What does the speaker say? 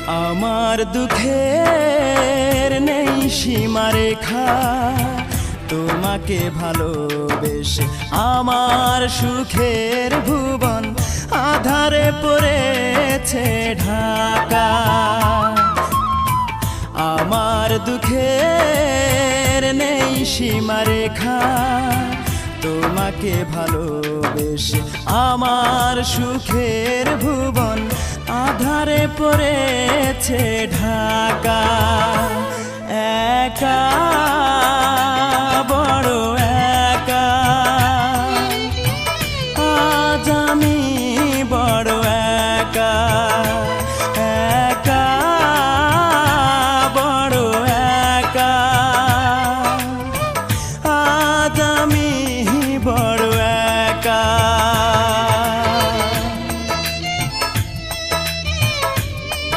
আমার দুঃখের নেই সীমারেখা, তোমাকে ভালোবেসে আমার সুখের ভুবন আধারে পড়েছে ঢাকা। আমার দুঃখের নেই সীমারেখা, তোমাকে ভালোবেসে আমার সুখের ভুবন আধারে পড়েছে ঢাকা। একা